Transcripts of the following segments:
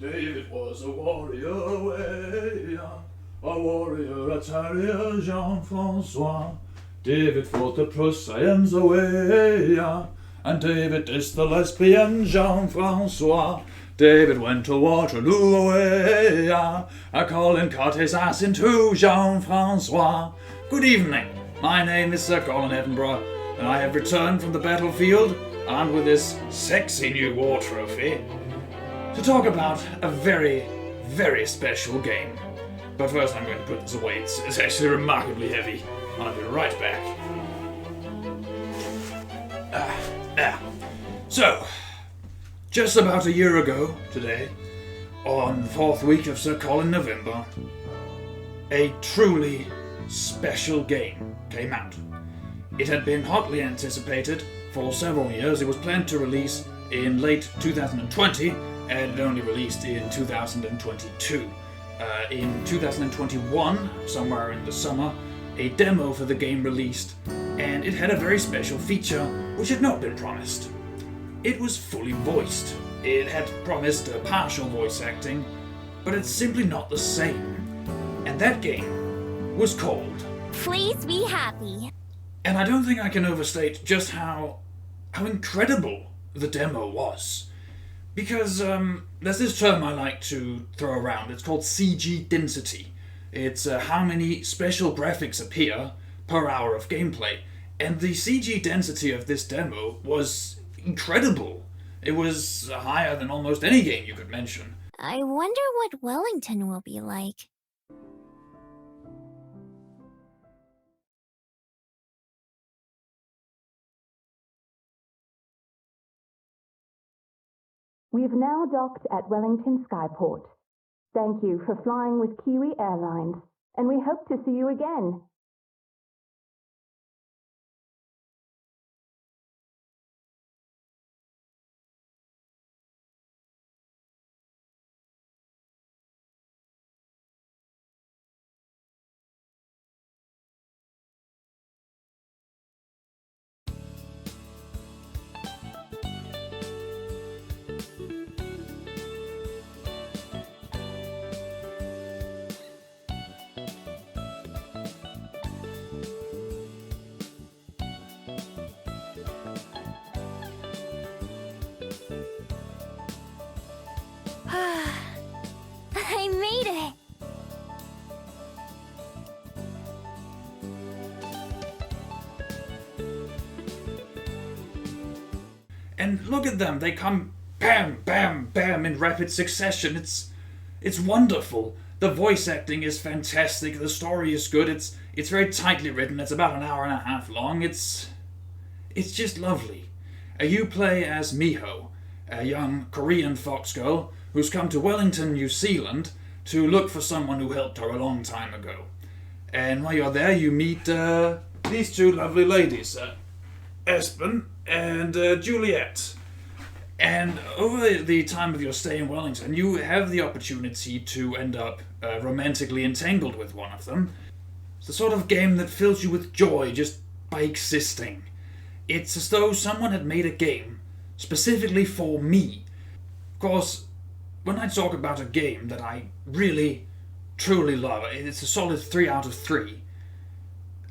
David was a warrior away, a warrior, a terrier, Jean-Francois. David fought the Prussians away, and David dissed the lesbian Jean-Francois. David went to Waterloo away, a Colin cut his ass into Jean-Francois. Good evening, my name is Sir Colin Edinburgh, and I have returned from the battlefield, armed with this sexy new war trophy, to talk about a very, very special game. But first I'm going to put this away, it's actually remarkably heavy. I'll be right back. So, just about a year ago today, on the 4th week of Sir Colin November, a truly special game came out. It had been hotly anticipated for several years. It was planned to release in late 2020 and it only released in 2022. In 2021, somewhere in the summer, a demo for the game released, and it had a very special feature which had not been promised. It was fully voiced. It had promised partial voice acting, but it's simply not the same. And that game was called Please Be Happy. And I don't think I can overstate just how incredible the demo was. Because there's this term I like to throw around. It's called CG density. It's how many special graphics appear per hour of gameplay. And the CG density of this demo was incredible. It was higher than almost any game you could mention. I wonder what Wellington will be like. We've now docked at Wellington Skyport. Thank you for flying with Kiwi Airlines, and we hope to see you again. I made it! And look at them, they come bam, bam, bam in rapid succession. It's wonderful. The voice acting is fantastic, the story is good, it's very tightly written, it's about an hour and a half long, it's just lovely. You play as Miho, a young Korean fox girl who's come to Wellington, New Zealand to look for someone who helped her a long time ago. And while you're there, you meet these two lovely ladies, Espen and Juliet. And over the time of your stay in Wellington, you have the opportunity to end up romantically entangled with one of them. It's the sort of game that fills you with joy just by existing. It's as though someone had made a game specifically for me. Of course, when I talk about a game that I really, truly love, it's a solid 3 out of 3.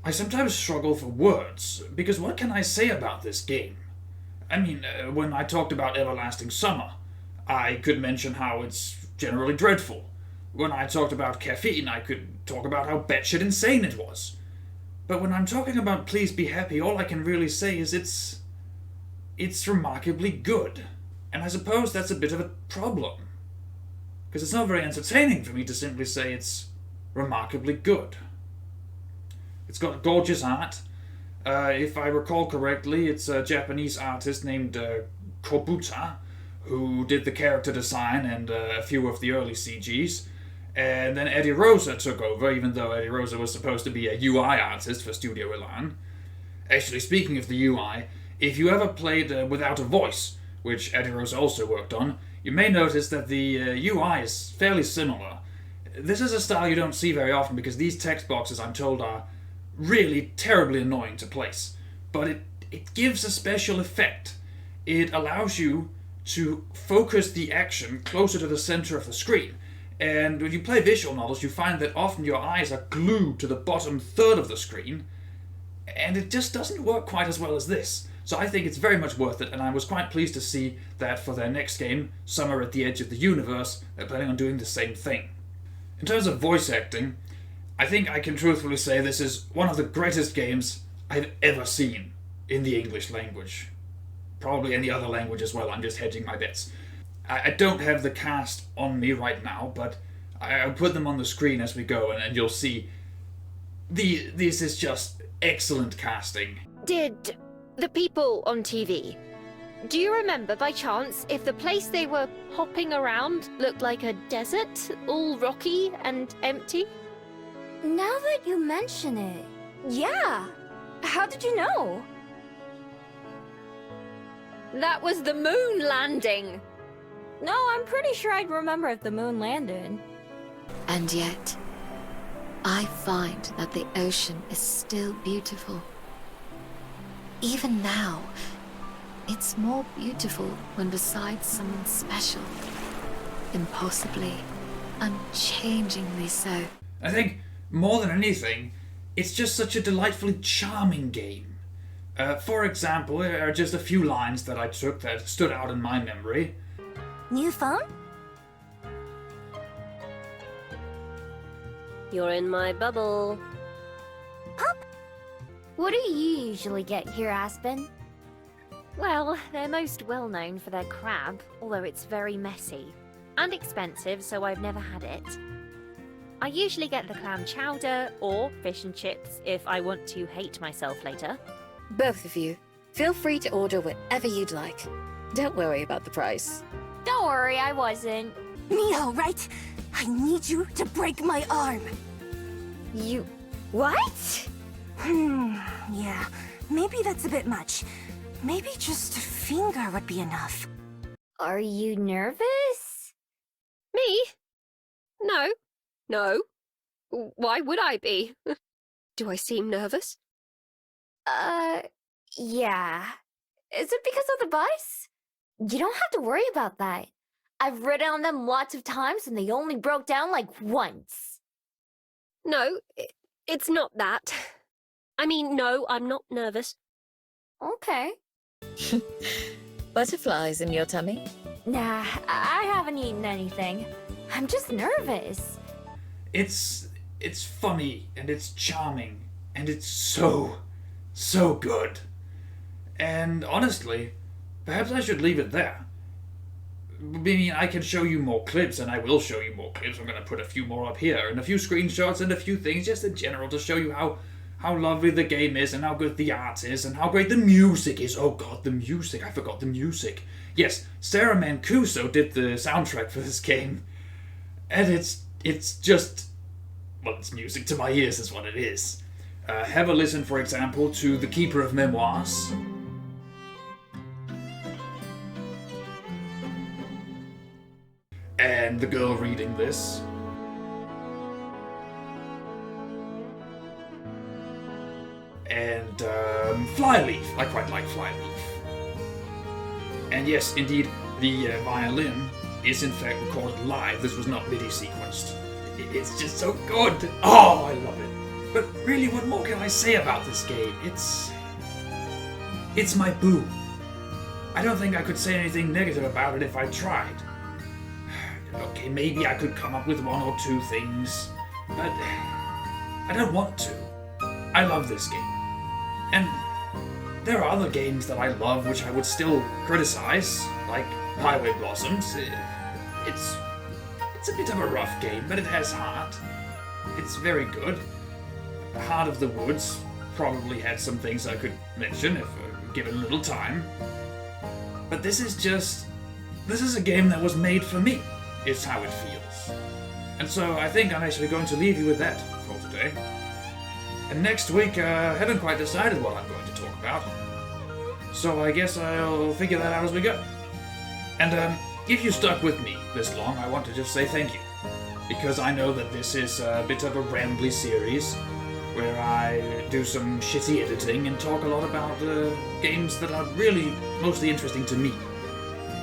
I sometimes struggle for words, because what can I say about this game? I mean, when I talked about Everlasting Summer, I could mention how it's generally dreadful. When I talked about Caffeine, I could talk about how batshit insane it was. But when I'm talking about Please Be Happy, all I can really say is it's remarkably good. And I suppose that's a bit of a problem. Because it's not very entertaining for me to simply say it's remarkably good. It's got gorgeous art. If I recall correctly, it's a Japanese artist named Kobuta who did the character design and a few of the early CGs. And then Eddie Rosa took over, even though Eddie Rosa was supposed to be a UI artist for Studio Elan. Actually, speaking of the UI, if you ever played Without a Voice, which Eddie Rosa also worked on, you may notice that the UI is fairly similar. This is a style you don't see very often because these text boxes, I'm told, are really terribly annoying to place. But it gives a special effect. It allows you to focus the action closer to the center of the screen. And when you play visual novels, you find that often your eyes are glued to the bottom third of the screen, and it just doesn't work quite as well as this. So I think it's very much worth it, and I was quite pleased to see that for their next game, Summer at the Edge of the Universe, they're planning on doing the same thing. In terms of voice acting, I think I can truthfully say this is one of the greatest games I've ever seen in the English language. Probably any other language as well, I'm just hedging my bets. I don't have the cast on me right now, but I'll put them on the screen as we go, and you'll see this is just excellent casting. Did the people on TV, do you remember by chance if the place they were hopping around looked like a desert, all rocky and empty? Now that you mention it, yeah. How did you know? That was the moon landing! No, I'm pretty sure I'd remember if the moon landed. And yet, I find that the ocean is still beautiful. Even now, it's more beautiful when beside someone special. Impossibly, unchangingly so. I think, more than anything, it's just such a delightfully charming game. For example, there are just a few lines that I took that stood out in my memory. New phone? You're in my bubble. What do you usually get here, Aspen? Well, they're most well known for their crab, although it's very messy. And expensive, so I've never had it. I usually get the clam chowder or fish and chips if I want to hate myself later. Both of you, feel free to order whatever you'd like. Don't worry about the price. Don't worry, I wasn't. Miho, right? I need you to break my arm. You... what? Yeah, maybe that's a bit much. Maybe just a finger would be enough. Are you nervous? Me? No. No. Why would I be? Do I seem nervous? Yeah. Is it because of the bus? You don't have to worry about that. I've ridden on them lots of times and they only broke down like once. No, it's not that. I mean, no, I'm not nervous. Okay. Butterflies in your tummy? Nah, I haven't eaten anything. I'm just nervous. It's funny, and it's charming, and it's so good. And honestly, perhaps I should leave it there. I mean, I can show you more clips, and I will show you more clips. I'm going to put a few more up here, and a few screenshots, and a few things just in general to show you how lovely the game is, and how good the art is, and how great the music is. Oh god, the music. I forgot the music. Yes, Sarah Mancuso did the soundtrack for this game. And it's just... well, it's music to my ears is what it is. Have a listen, for example, to The Keeper of Memoirs. And the girl reading this. And Flyleaf. I quite like Flyleaf. And yes, indeed, the violin is in fact recorded live. This was not MIDI sequenced. It's just so good. Oh, I love it. But really, what more can I say about this game? It's my boo. I don't think I could say anything negative about it if I tried. Okay, maybe I could come up with one or two things, but I don't want to. I love this game. And there are other games that I love which I would still criticize, like Highway Blossoms. It's a bit of a rough game, but it has heart. It's very good. Heart of the Woods probably had some things I could mention if given a little time. But this is a game that was made for me, is how it feels. And so I think I'm actually going to leave you with that for today. And next week, I haven't quite decided what I'm going to talk about. So I guess I'll figure that out as we go. And if you stuck with me this long, I want to just say thank you. Because I know that this is a bit of a rambly series where I do some shitty editing and talk a lot about games that are really mostly interesting to me.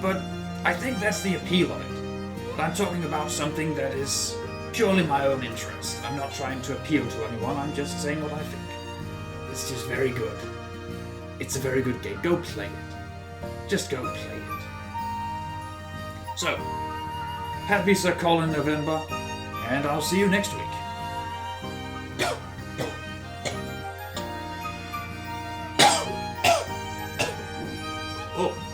But I think that's the appeal of it. But I'm talking about something that is purely my own interest. I'm not trying to appeal to anyone, I'm just saying what I think. It's just very good. It's a very good game. Go play it. Just go play it. So, happy Sir Colin November, and I'll see you next week. Oh.